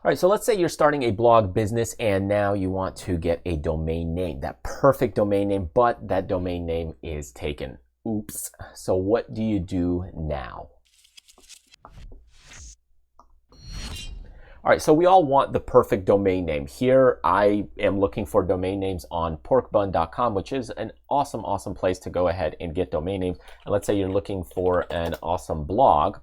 All right, so let's say you're starting a blog business and now you want to get a domain name, that perfect domain name, but that domain name is taken. Oops. So what do you do now? All right, so we all want the perfect domain name. Here, I am looking for domain names on porkbun.com, which is an awesome, awesome place to go ahead and get domain names. And let's say you're looking for an awesome blog.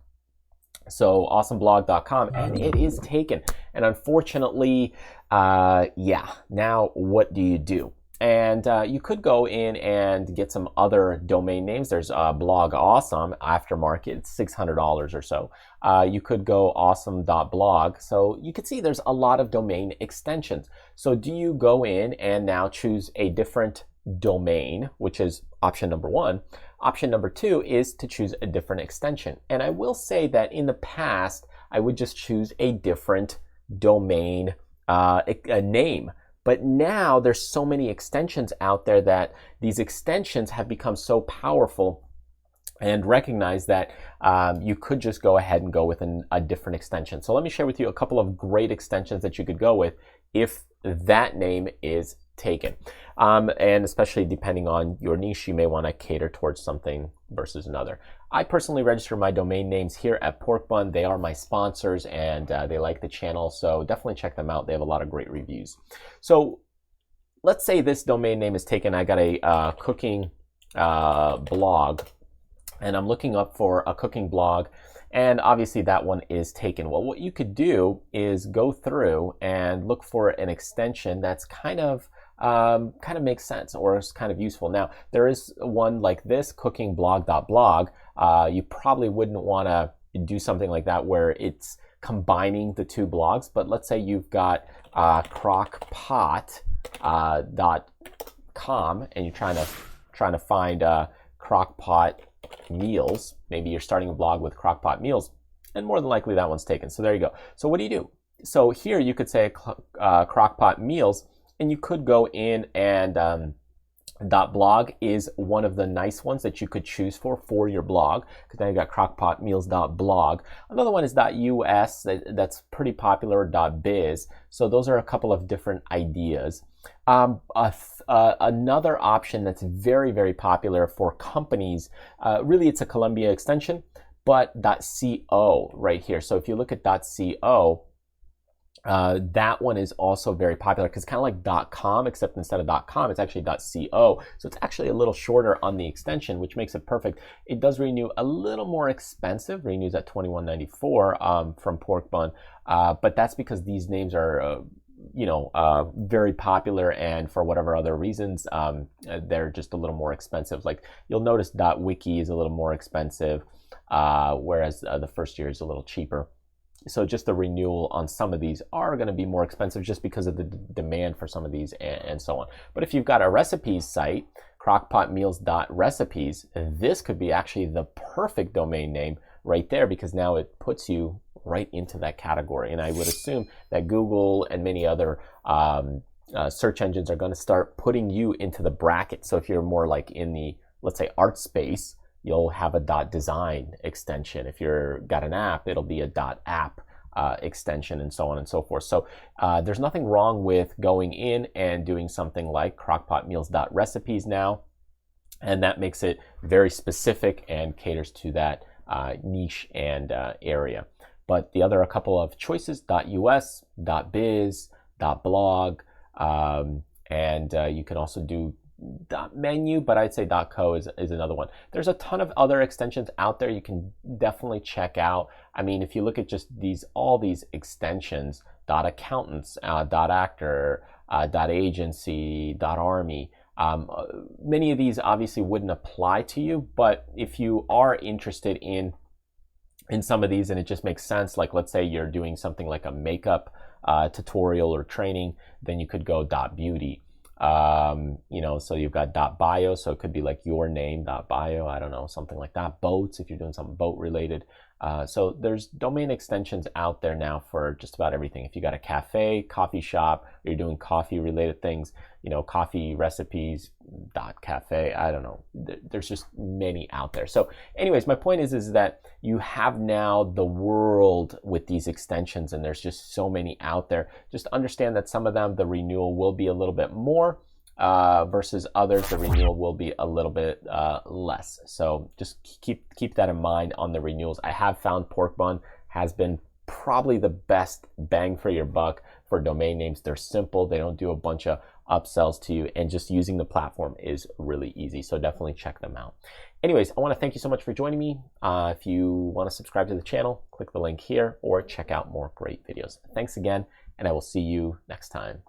So awesomeblog.com, and it is taken. And unfortunately, yeah, now what do you do? And you could go in and get some other domain names. There's Blog Awesome aftermarket, it's $600 or so. You could go awesome.blog. So you can see there's a lot of domain extensions. So do you go in and now choose a different domain, which is option number one? Option number two is to choose a different extension. And I will say that in the past, I would just choose a different domain name. But now there's so many extensions out there that these extensions have become so powerful and recognize that you could just go ahead and go with a different extension. So let me share with you a couple of great extensions that you could go with if that name is taken. And especially depending on your niche, you may want to cater towards something versus another. I personally register my domain names here at Porkbun. They are my sponsors and they like the channel, so definitely check them out. They have a lot of great reviews. So let's say this domain name is taken. I got a cooking blog, and I'm looking up for a cooking blog, and obviously that one is taken. Well, what you could do is go through and look for an extension that's kind of makes sense or is kind of useful. Now, there is one like this, cookingblog.blog. You probably wouldn't want to do something like that where it's combining the two blogs, but let's say you've got crockpot.com and you're trying to find crockpot meals. Maybe you're starting a blog with crockpot meals, and more than likely that one's taken. So there you go. So what do? So here you could say crockpot meals, and you could go in and .blog is one of the nice ones that you could choose for your blog, because now you got crockpotmeals.blog. Another one is .us, that's pretty popular, .biz. So those are a couple of different ideas. Another option that's very, very popular for companies, really it's a Columbia extension, but .co right here. So if you look at .co, that one is also very popular because it's kind of like .com, except instead of .com, it's actually .co. So it's actually a little shorter on the extension, which makes it perfect. It does renew a little more expensive, renews at $21.94 from Porkbun, but that's because these names are very popular, and for whatever other reasons, they're just a little more expensive. Like you'll notice .wiki is a little more expensive, whereas the first year is a little cheaper. So just the renewal on some of these are going to be more expensive just because of the demand for some of these and so on. But if you've got a recipes site, crockpotmeals.recipes, this could be actually the perfect domain name right there, because now it puts you right into that category. And I would assume that Google and many other search engines are going to start putting you into the bracket. So if you're more like in the, let's say, art space, you'll have a .design extension. If you're got an app, it'll be a .app extension, and so on and so forth. So there's nothing wrong with going in and doing something like crockpotmeals.recipes now, and that makes it very specific and caters to that niche and area. But the other a couple of choices, .us, .biz, .blog, and you can also do .menu, but I'd say .co is another one. There's a ton of other extensions out there you can definitely check out. I mean, if you look at just all these extensions, .accountants, .actor, .agency, .army, many of these obviously wouldn't apply to you, but if you are interested in some of these and it just makes sense, like let's say you're doing something like a makeup tutorial or training, then you could go .beauty. So you've got .bio, so it could be like your name, .bio, I don't know, something like that. Boats, if you're doing something boat related, So there's domain extensions out there now for just about everything. If you got a cafe, coffee shop, or you're doing coffee related things, coffee recipes .cafe, I don't know. There's just many out there. So anyways, my point is that you have now the world with these extensions, and there's just so many out there. Just understand that some of them, the renewal will be a little bit more, versus others, the renewal will be a little bit less. So just keep that in mind on the renewals. I have found Pork Bun has been probably the best bang for your buck for domain names. They're simple. They don't do a bunch of upsells to you, and just using the platform is really easy. So definitely check them out. Anyways, I want to thank you so much for joining me. If you want to subscribe to the channel, click the link here or check out more great videos. Thanks again, and I will see you next time.